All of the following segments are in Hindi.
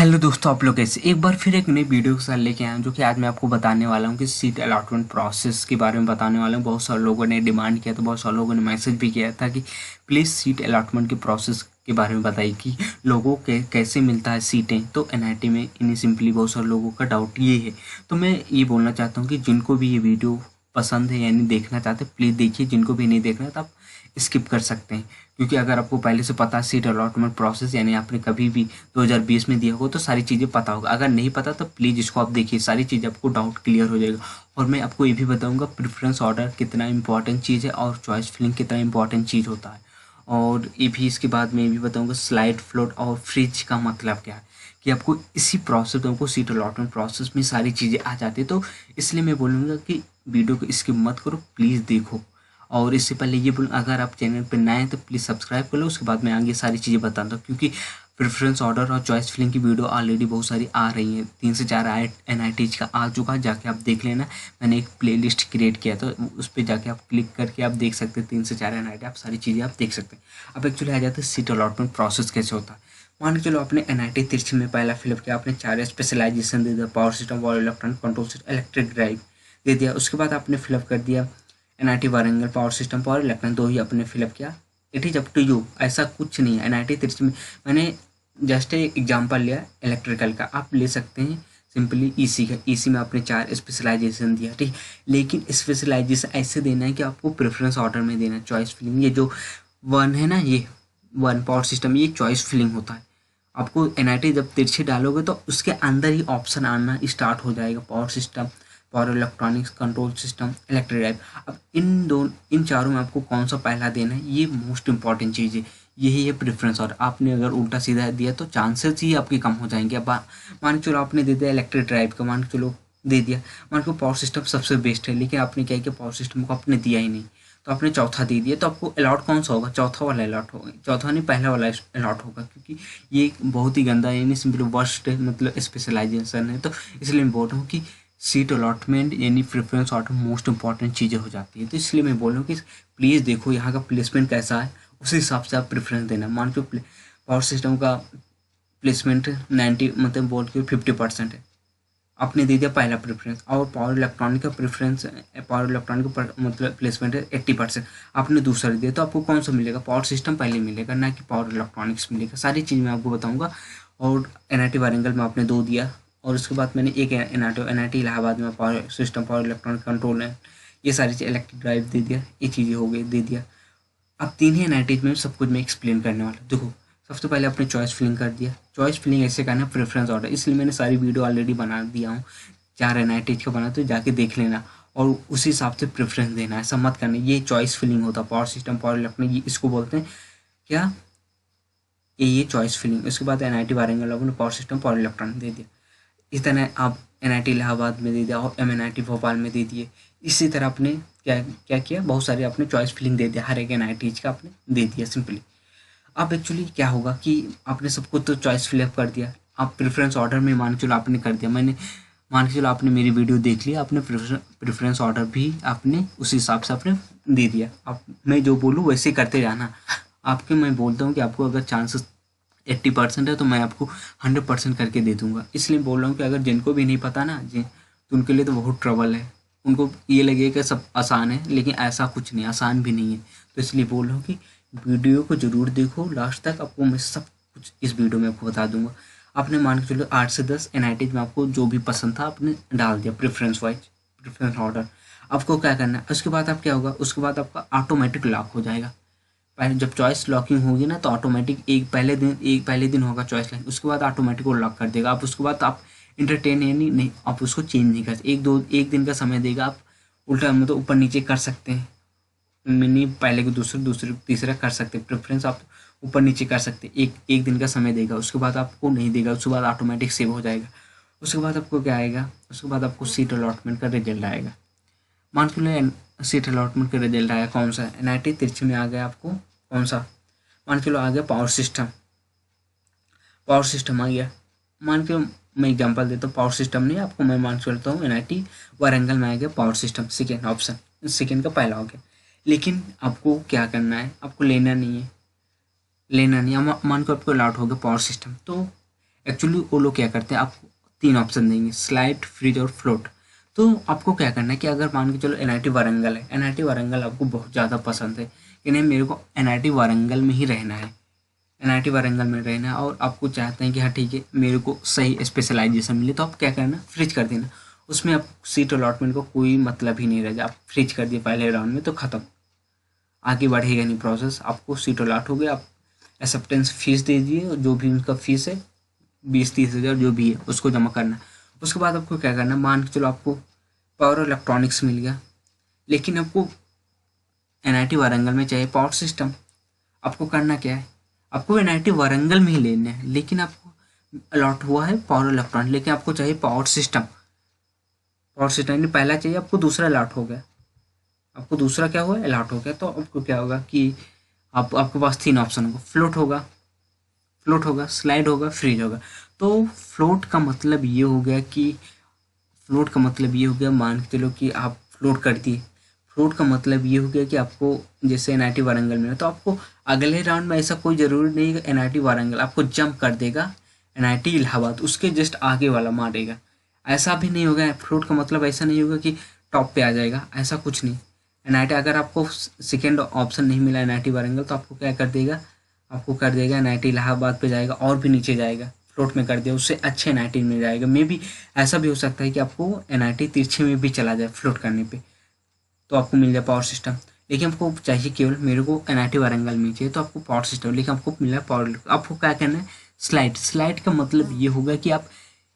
हेलो दोस्तों, आप लोग कैसे एक बार फिर एक नई वीडियो के साथ लेके आया हूं, जो कि आज मैं आपको बताने वाला हूं कि सीट अलॉटमेंट प्रोसेस के बारे में बताने वाला हूं। बहुत सारे लोगों ने डिमांड किया, तो बहुत सारे लोगों ने मैसेज भी किया था कि प्लीज़ सीट अलॉटमेंट के प्रोसेस के बारे में बताइए कि लोगों के कैसे मिलता है सीटें। तो एनआईटी में इन्हीं सिंपली बहुत सारे लोगों का डाउट ये है। तो मैं ये बोलना चाहता हूँ कि जिनको भी ये वीडियो पसंद है यानी देखना चाहते प्लीज़ देखिए, जिनको भी नहीं देखना तो आप स्किप कर सकते हैं। क्योंकि अगर आपको पहले से पता है सीट अलॉटमेंट प्रोसेस यानी आपने कभी भी 2020 में दिया हो तो सारी चीज़ें पता होगा। अगर नहीं पता तो प्लीज़ इसको आप देखिए, सारी चीज़ें आपको डाउट क्लियर हो जाएगा। और मैं आपको ये भी बताऊंगा प्रेफरेंस ऑर्डर कितना इंपॉर्टेंट चीज़ है और चॉइस फिलिंग कितना इंपॉर्टेंट चीज़ होता है। और ये भी इसके बाद मैं ये भी बताऊंगा स्लाइड फ्लोट और फ्रिज का मतलब क्या है, कि आपको इसी प्रोसेस में आपको सीट अलॉटमेंट प्रोसेस में सारी चीज़ें आ जाती है। तो इसलिए मैं बोलूँगा कि वीडियो को स्किप मत करो, प्लीज़ देखो। और इससे पहले ये बोलूँ, अगर आप चैनल पर नए हैं तो प्लीज़ सब्सक्राइब कर लो। उसके बाद मैं आगे सारी चीज़ें बताता हूँ, क्योंकि प्रेफरेंस ऑर्डर और चॉइस फिलिंग की वीडियो ऑलरेडी बहुत सारी आ रही हैं। 3 से 4 एनआईटीज का आ चुका है, जाके आप देख लेना। मैंने एक प्लेलिस्ट क्रिएट किया तो उस पर जाके आप क्लिक करके आप देख सकते हैं 3 से 4 एनआईटी, आप सारी चीज़ें आप देख सकते हैं। अब एक्चुअली आ जाते हैं सीट अलॉटमेंट प्रोसेस कैसे होता है। मान के चलो आपने एनआईटी तिरछी में पहला फिलअप किया, आपने 4 स्पेशलाइजेशन दे दिया, power system, power electronic control system, electric drive दे दिया। उसके बाद आपने फिलअप कर दिया NIT Warangal power system, power electronic, 2 ही आपने फिलअप किया। It is up to you, ऐसा कुछ नहीं है। एनआईटी तिरछी में मैंने जस्ट एक एग्जांपल लिया इलेक्ट्रिकल का, आप ले सकते हैं सिंपली ईसी का। ईसी में आपने 4 स्पेशलाइजेशन दिया, ठीक। लेकिन स्पेशलाइजेशन ऐसे देना है कि आपको प्रेफरेंस ऑर्डर में देना है। चॉइस फिलिंग ये जो 1 है ना, ये 1 पावर सिस्टम, ये चॉइस फिलिंग होता है। आपको एनआईटी जब तिरछी डालोगे तो उसके अंदर ही ऑप्शन आना स्टार्ट हो जाएगा, power system, power electronics, control system, electric drive. अब इन चारों में आपको कौन सा पहला देना है, ये मोस्ट इंपॉर्टेंट चीज़ है। यही है प्रेफरेंस। और आपने अगर उल्टा सीधा दिया तो चांसेस ही आपके कम हो जाएंगे। अब मान के चलो आपने दे दिया इलेक्ट्रिक ड्राइव का, मान के चलो दे दिया, मान के पावर सिस्टम सबसे बेस्ट है, लेकिन आपने क्या किया, पावर सिस्टम को आपने दिया ही नहीं, तो आपने चौथा दे दिया। तो आपको अलॉट कौन सा होगा, चौथा वाला अलॉट होगा। चौथा नहीं, पहला वाला अलॉट होगा, क्योंकि ये बहुत ही गंदा है, यानी सिंपली वर्स्ट मतलब स्पेशलाइजेशन है। तो इसलिए मैं बोल रहा हूँ कि सीट अलॉटमेंट यानी प्रेफरेंस ऑर्डर मोस्ट इंपॉर्टेंट चीज़ें हो जाती है। तो इसलिए मैं बोल रहा हूँ कि प्लीज़ देखो यहाँ का प्लेसमेंट कैसा है, उसी हिसाब से आप प्रेफरेंस देना। मान के पावर सिस्टम का प्लेसमेंट 90 मतलब बोल के 50% है, आपने दे दिया पहला प्रेफरेंस। और पावर इलेक्ट्रॉनिक का प्रेफरेंस, पावर इलेक्ट्रॉनिक का मतलब प्लेसमेंट है 80%, आपने दूसरा दिया, तो आपको कौन सा मिलेगा, पावर सिस्टम पहले मिलेगा, ना कि पावर इलेक्ट्रॉनिक्स मिलेगा। सारी चीज़ मैं आपको बताऊंगा। और एनआईटी वारंगल में आपने 2 दिया, और उसके बाद मैंने एक एनआईटी इलाहाबाद में power system, power electronic control है, ये सारी चीज़, इलेक्ट्रिक ड्राइव दे दिया, ये चीज़ें हो गई, दे दिया। अब 3 ही एनआईटीज में सब कुछ मैं एक्सप्लेन करने वाला हूँ। देखो, सबसे पहले आपने चॉइस फिलिंग कर दिया। चॉइस फिलिंग ऐसे करना है प्रेफरेंस ऑर्डर, इसलिए मैंने सारी वीडियो ऑलरेडी बना दिया हूँ। 4 एनआईटीज का बना, तो जाके देख लेना और उसी हिसाब से प्रेफरेंस देना है। ऐसा मत करना, ये चॉइस फिलिंग होता है। पावर सिस्टम, पावर इलेक्ट्रॉनिक, इसको बोलते हैं क्या, ये चॉइस फिलिंग। उसके बाद एनआईटी वारंगल लोगों ने पावर सिस्टम, पावर इलेक्ट्रॉनिक दे दिया। इस तरह आप एनआईटी इलाहाबाद में दे दिया और एमएनआईटी भोपाल में दे दिए। इसी तरह आपने क्या क्या किया, बहुत सारे आपने चॉइस फिलिंग दे दिया, हर एक एनआईटीज का आपने दे दिया सिंपली। अब एक्चुअली क्या होगा कि आपने सबको तो चॉइस फिलअप कर दिया, आप प्रेफरेंस ऑर्डर में मान के चलो आपने कर दिया, मैंने मान के चलो आपने मेरी वीडियो देख लिया, आपने प्रेफरेंस ऑर्डर भी आपने उसी हिसाब से आपने दे दिया। आप मैं जो बोलूँ वैसे करते जाना। आपके मैं बोलता हूँ कि आपको अगर चांसेस 80% है तो मैं आपको 100% करके दे दूंगा। इसलिए बोल रहा हूँ कि अगर जिनको भी नहीं पता ना जी, तो उनके लिए तो बहुत ट्रबल है। उनको ये लगेगा कि सब आसान है, लेकिन ऐसा कुछ नहीं, आसान भी नहीं है। तो इसलिए बोल रहा हूँ कि वीडियो को ज़रूर देखो लास्ट तक, आपको मैं सब कुछ इस वीडियो में आपको बता दूंगा। आपने मान के चलो 8 से 10 एनआईटीज में आपको जो भी पसंद था आपने डाल दिया प्रेफरेंस वाइज, प्रेफरेंस ऑर्डर। आपको क्या करना है, उसके बाद आप क्या होगा, उसके बाद आपका ऑटोमेटिक लॉक हो जाएगा। पहले जब चॉइस लॉकिंग होगी ना, तो ऑटोमेटिक एक पहले दिन होगा चॉइस लॉकिंग, उसके बाद ऑटोमेटिक वो लॉक कर देगा। आप उसके बाद आप इंटरटेन यानी नहीं, आप उसको चेंज नहीं कर सकते। एक दिन का समय देगा, आप उल्टा मतलब ऊपर नीचे कर सकते हैं, मिनी पहले को दूसरे दूसरे तीसरा कर सकते हैं, प्रेफरेंस आप ऊपर नीचे कर सकते हैं। एक दिन का समय देगा, उसके बाद आपको नहीं देगा, उसके बाद ऑटोमेटिक सेव हो जाएगा। उसके बाद आपको क्या आएगा, उसके बाद आपको सीट अलॉटमेंट का रिजल्ट आएगा। मान के लो सीट अलॉटमेंट का रिजल्ट आया कौन सा, एनआईटी तिरछी में आ गया आपको कौन सा, मान के लो आ गया पावर सिस्टम। पावर सिस्टम आ गया, मान के मैं एग्जांपल देता हूँ, पावर सिस्टम नहीं आपको मैं मान के चलता हूँ एनआईटी वारंगल में आ गया power system, second option, second का पहला हो गया। लेकिन आपको क्या करना है, आपको लेना नहीं है, मान के आपको अलॉट हो गया पावर सिस्टम। तो एक्चुअली वो लोग क्या करते हैं, आपको 3 ऑप्शन देंगे, स्लाइड, फ्रीज और फ्लोट। तो आपको क्या करना है कि अगर मान के चलो NIT वारंगल है, NIT वारंगल आपको बहुत ज़्यादा पसंद है कि नहीं मेरे को NIT वारंगल में ही रहना है, NIT वारंगल में रहना है, और आपको चाहते हैं कि हाँ ठीक है मेरे को सही स्पेशलाइजेशन मिले, तो आप क्या करना, फ्रिज कर देना। उसमें आप सीट अलॉटमेंट को कोई मतलब ही नहीं रह जाए, आप फ्रिज कर दिए पहले राउंड में तो ख़त्म, आगे बढ़ेगा नहीं प्रोसेस। आपको सीट अलॉट हो गया, आप एक्सेप्टेंस फीस दे दीजिए, जो भी उनका फीस है 20-30 हज़ार जो भी है उसको जमा करना। उसके बाद आपको क्या करना, मान के चलो आपको पावर इलेक्ट्रॉनिक्स मिल गया, लेकिन आपको NIT वारंगल में चाहिए पावर सिस्टम। आपको करना क्या है, आपको NIT वारंगल में ही लेना है, लेकिन आपको अलॉट हुआ है पावर इलेक्ट्रॉनिक, लेकिन आपको चाहिए पावर सिस्टम। पावर सिस्टम पहला चाहिए आपको, दूसरा अलॉट हो गया, आपको दूसरा क्या हुआ, अलॉट हो गया, तो आपको क्या होगा कि आपके पास 3 ऑप्शन होगा, फ्लोट होगा, स्लाइड होगा, फ्रीज होगा। तो फ्लोट का मतलब ये हो गया, मान के चलो कि आप फ्लोट कर दिए, फ्लोट का मतलब ये हो गया कि आपको जैसे NIT वारंगल में है, तो आपको अगले राउंड में ऐसा कोई ज़रूरी नहीं है कि NIT वारंगल आपको जंप कर देगा, NIT इलाहाबाद उसके जस्ट आगे वाला मारेगा, ऐसा भी नहीं होगा। फ्लोट का मतलब ऐसा नहीं होगा कि टॉप पे आ जाएगा, ऐसा कुछ नहीं। NIT अगर आपको सेकेंड ऑप्शन नहीं मिला NIT वारंगल, तो आपको क्या कर देगा, आपको कर देगा NIT इलाहाबाद पे जाएगा और भी नीचे जाएगा, फ्लोट में कर दिया, उससे अच्छे NIT में जाएगा। मे भी ऐसा भी हो सकता है कि आपको NIT तिरछे में भी चला जाए फ्लोट करने पे, तो आपको मिल जाए पावर सिस्टम। लेकिन आपको चाहिए केवल, मेरे को NIT वारंगल में चाहिए तो आपको पावर सिस्टम, लेकिन आपको मिला पावर। आपको क्या करना है, स्लाइड का मतलब ये होगा कि आप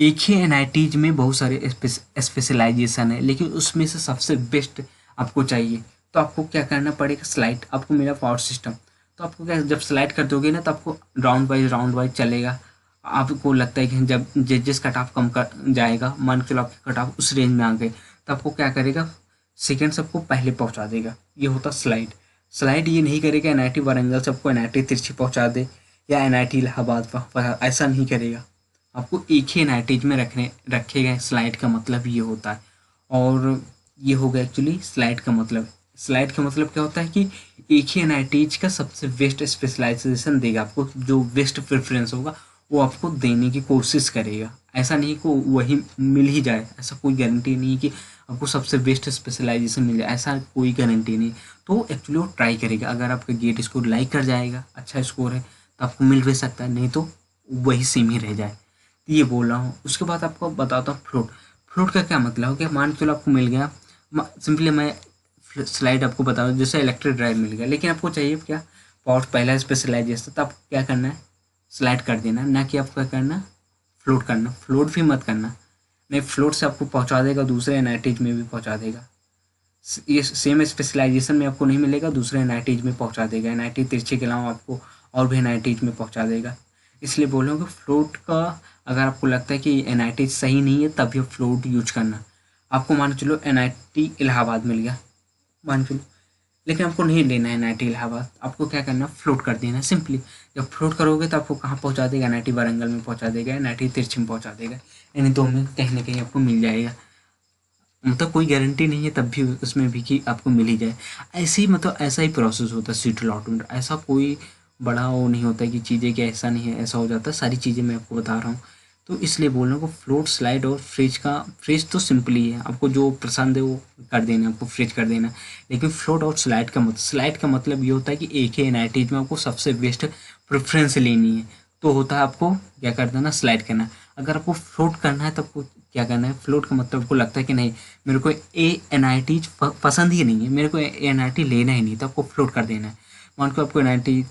एक ही NITs में बहुत सारे स्पेशलाइजेशन है, लेकिन उसमें से सबसे बेस्ट आपको चाहिए, तो आपको क्या करना पड़ेगा, स्लाइड। आपको मिला पावर सिस्टम, तो आपको क्या, जब स्लाइड कर दोगे ना तो आपको राउंड वाइज चलेगा। आपको लगता है कि जब जिस कट ऑफ कम कर जाएगा, मान के चलो आपके कट ऑफ उस रेंज में आ गए, तो आपको क्या करेगा, सेकेंड सबको पहले पहुंचा देगा। ये होता स्लाइड ये नहीं करेगा NIT वारंगल सबको NIT तिरछी पहुंचा दे या NIT इलाहाबाद ऐसा नहीं करेगा, आपको एक ही NIT में रखेगा। स्लाइड का मतलब ये होता है, और ये होगा एक्चुअली स्लाइड का मतलब। स्लाइड का मतलब क्या होता है कि एक ही NIT का सबसे बेस्ट स्पेशलाइजेशन देगा आपको, जो बेस्ट प्रेफरेंस होगा वो आपको देने की कोशिश करेगा। ऐसा नहीं कि वही मिल ही जाए, ऐसा कोई गारंटी नहीं है कि आपको सबसे बेस्ट स्पेशलाइजेशन मिल जाए, ऐसा कोई गारंटी नहीं। तो एक्चुअली वो ट्राई करेगा, अगर आपका गेट स्कोर लाइक कर जाएगा, अच्छा स्कोर है, तो आपको मिल भी सकता है, नहीं तो वही सेम ही रह जाए। तो ये बोल रहा हूँ। उसके बाद आपको बताता हूँ फ्लोट का क्या मतलब हो गया। मान के चलो आपको मिल गया, सिंपली मैं स्लाइड आपको बता दूँ, जैसे इलेक्ट्रिक ड्राइव मिल गया, लेकिन आपको चाहिए क्या, पावर पहला स्पेशलाइजेशन, तो आपको क्या करना है, स्लाइड कर देना, ना कि आपको क्या करना, फ्लोट करना। फ्लोट भी मत करना, नहीं फ्लोट से आपको पहुंचा देगा दूसरे NITs में भी पहुंचा देगा, ये सेम स्पेशलाइजेशन में आपको नहीं मिलेगा, दूसरे NITs में पहुंचा देगा, NIT तिरछे के अलावा आपको और भी NITs में पहुंचा देगा। इसलिए बोल रहा हूँ कि फ्लोट का अगर आपको लगता है कि NIT सही नहीं है, तभी आप फ्लोट यूज करना। आपको मान चलो NIT इलाहाबाद मिल गया, मान चलो, लेकिन आपको नहीं लेना है NIT इलाहाबाद, आपको क्या करना, फ्लोट कर देना सिंपली। जब फ्लोट करोगे तो आपको कहाँ पहुँचा देगा, NIT वारंगल में पहुँचा देगा, NIT तिरछी में पहुँचा देगा, यानी दो में कहीं ना कहीं आपको मिल जाएगा। मतलब कोई गारंटी नहीं है तब भी उसमें भी कि आपको मिल ही जाए। ऐसे ही मतलब ऐसा ही प्रोसेस होता है सीट अलॉटमेंट, ऐसा कोई बड़ा वो नहीं होता कि चीज़ें कि ऐसा नहीं है, ऐसा हो जाता है, सारी चीज़ें मैं आपको बता रहा हूँ। तो इसलिए बोल रहा हूँ कि फ्लोट, स्लाइड और फ्रिज तो सिंपल ही है, आपको जो पसंद है वो कर देना, आपको फ्रिज कर देना। लेकिन फ्लोट और स्लाइड का मतलब ये होता है कि एक ही NIT में आपको सबसे बेस्ट प्रेफरेंस लेनी है, तो होता है आपको क्या कर देना, स्लाइड करना। अगर आपको फ्लोट करना है तो आपको क्या करना है, फ्लोट का मतलब आपको लगता है कि नहीं मेरे को NIT पसंद ही नहीं है, मेरे को NIT लेना ही नहीं, तो आपको फ्लोट कर देना है। मान को आपको NIT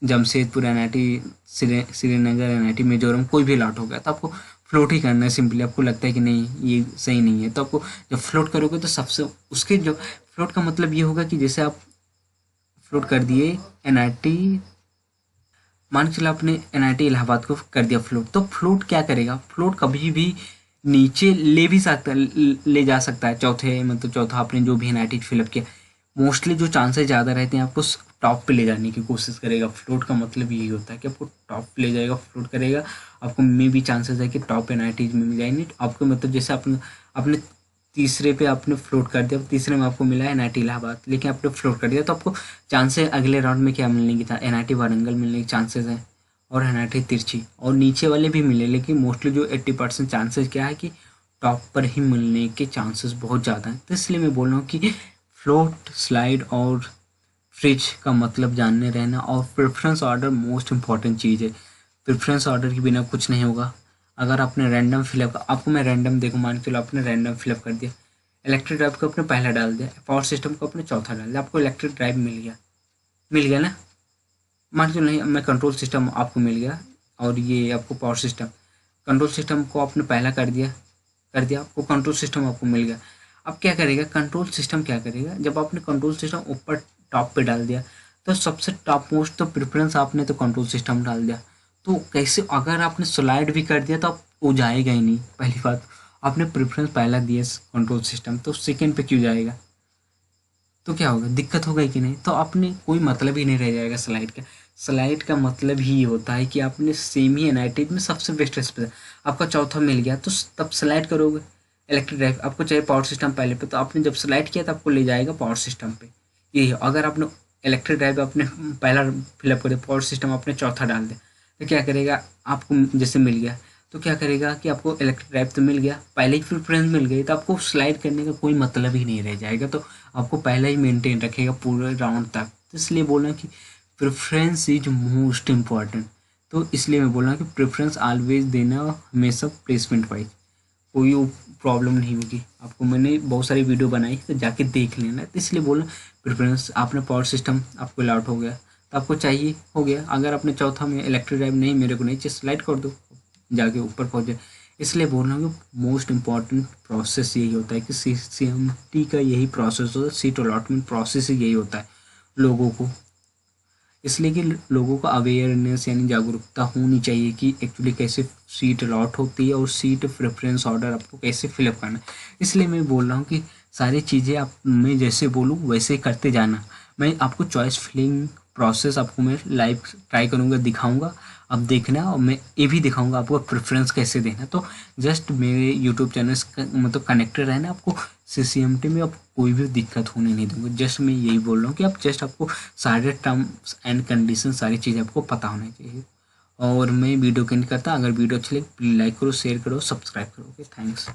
Jamshedpur, NIT Srinagar, NIT Mizoram कोई भी अलॉट हो गया, तो आपको फ्लोट ही करना है सिंपली। आपको लगता है कि नहीं ये सही नहीं है, तो आपको जब फ्लोट करोगे तो सबसे उसके जो फ्लोट का मतलब ये होगा कि जैसे आप फ्लोट कर दिए NIT, मान के चलो आपने NIT इलाहाबाद को कर दिया फ्लोट, तो फ्लोट क्या करेगा, फ्लोट कभी भी नीचे ले भी सकता ले जा सकता है, चौथा आपने जो भी NIT फिलअप किया, मोस्टली जो चांसेस ज़्यादा रहते हैं आपको टॉप पे ले जाने की कोशिश करेगा। फ्लोट का मतलब यही होता है कि आपको टॉप पे ले जाएगा, फ्लोट करेगा, आपको मे भी चांसेस है कि टॉप NITs में मिल जाएंगे आपको। मतलब जैसे आपने तीसरे पे आपने फ्लोट कर दिया, तीसरे में आपको मिला है NIT इलाहाबाद, लेकिन आपने फ्लोट कर दिया, तो आपको चांसेस अगले राउंड में क्या मिलने की था, NIT वारंगल मिलने के चांसेस हैं, और 180 तिरछी, और नीचे वाले भी मिले, लेकिन मोस्टली जो 80% चांसेस क्या है कि टॉप पर ही मिलने के चांसेस बहुत ज़्यादा हैं। तो इसलिए मैं बोल रहा हूँ कि फ्लोट, स्लाइड और फ्रिज का मतलब जानने रहना, और प्रेफरेंस ऑर्डर मोस्ट इंपॉर्टेंट चीज़ है। प्रेफरेंस ऑर्डर के बिना कुछ नहीं होगा। अगर आपने रैंडम फिलअप, आपको मैं रैंडम देखो, मान के चलो आपने रैंडम फिलअप कर दिया, इलेक्ट्रिक ड्राइव को आपने पहला डाल दिया, पावर सिस्टम को आपने चौथा डाल दिया, आपको इलेक्ट्रिक ड्राइव मिल गया ना। मान के चलो नहीं, मैं कंट्रोल सिस्टम आपको मिल गया, और ये आपको पावर सिस्टम, कंट्रोल सिस्टम को आपने पहला कर दिया, आपको कंट्रोल सिस्टम आपको मिल गया। अब क्या करेगा कंट्रोल सिस्टम, क्या करेगा जब आपने कंट्रोल सिस्टम ऊपर टॉप पे डाल दिया, तो सबसे टॉप मोस्ट तो प्रेफरेंस आपने तो कंट्रोल सिस्टम डाल दिया। तो कैसे, अगर आपने स्लाइड भी कर दिया तो आप वो जाएगा ही नहीं। पहली बात, आपने प्रेफरेंस पहला दिया कंट्रोल सिस्टम, तो सेकेंड पे क्यों जाएगा? तो क्या होगा, दिक्कत होगा कि नहीं? तो आपने कोई मतलब ही नहीं रह जाएगा स्लाइड का। स्लाइड का मतलब ही होता है कि आपने सेमी एनालिटिक में सबसे बेस्ट रेस्पॉन्स, आपका चौथा मिल गया तो तब स्लाइड करोगे। इलेक्ट्रिक ड्राइव आपको चाहिए पावर सिस्टम पहले पे, तो आपने जब स्लाइड किया तो आपको ले जाएगा पावर सिस्टम पे। यही है। अगर आपने इलेक्ट्रिक ड्राइव आपने पहला फिलअप कर दिया, पावर सिस्टम आपने चौथा डाल दिया, तो क्या करेगा, आपको जैसे मिल गया तो क्या करेगा कि आपको इलेक्ट्रिक ड्राइव तो मिल गया, पहले ही प्रेफरेंस मिल गई, तो आपको स्लाइड करने का कोई मतलब ही नहीं रह जाएगा। तो आपको पहले ही मेंटेन रखेगा पूरे राउंड तक। तो इसलिए बोल रहा हूँ कि प्रेफरेंस इज मोस्ट इम्पॉर्टेंट। तो इसलिए मैं बोल रहा हूँ कि प्रेफरेंस ऑलवेज देना हमेशा प्लेसमेंट वाइज, कोई प्रॉब्लम नहीं होगी आपको। मैंने बहुत सारी वीडियो बनाई, तो जाके देख लेना। तो इसलिए बोला प्रेफरेंस, आपने पावर सिस्टम आपको अलॉट हो गया, तो आपको चाहिए हो गया। अगर आपने चौथा में इलेक्ट्रिक ड्राइव नहीं, मेरे को नहीं चाहिए, स्लाइड कर दो, जाके ऊपर पहुँच जाए। इसलिए बोल रहा हूँ कि मोस्ट इम्पॉर्टेंट प्रोसेस यही होता है कि CCMT का यही प्रोसेस होता है, सीट अलॉटमेंट प्रोसेस ही यही होता है लोगों को। इसलिए कि लोगों को अवेयरनेस यानी जागरूकता होनी चाहिए कि एक्चुअली कैसे सीट अलॉट होती है और सीट प्रेफरेंस ऑर्डर आपको कैसे फिलअप करना है। इसलिए मैं बोल रहा हूँ कि सारी चीज़ें आप, मैं जैसे बोलूँ वैसे ही करते जाना। मैं आपको चॉइस फिलिंग प्रोसेस आपको मैं लाइव ट्राई करूँगा, दिखाऊँगा। अब देखना, और मैं ये भी दिखाऊँगा आपको प्रेफरेंस कैसे देना। तो जस्ट मेरे यूट्यूब चैनल मतलब कनेक्टेड रहना। आपको CCMT में अब कोई भी दिक्कत होने नहीं दूंगा। जस्ट मैं यही बोल रहा हूँ कि आप जस्ट आपको सारे टर्म्स एंड कंडीशन सारी चीज़ें आपको पता होना चाहिए। और मैं वीडियो के एंड करता, अगर वीडियो अच्छी लगे प्लीज़ लाइक करो, शेयर करो, सब्सक्राइब करो। Okay, thanks.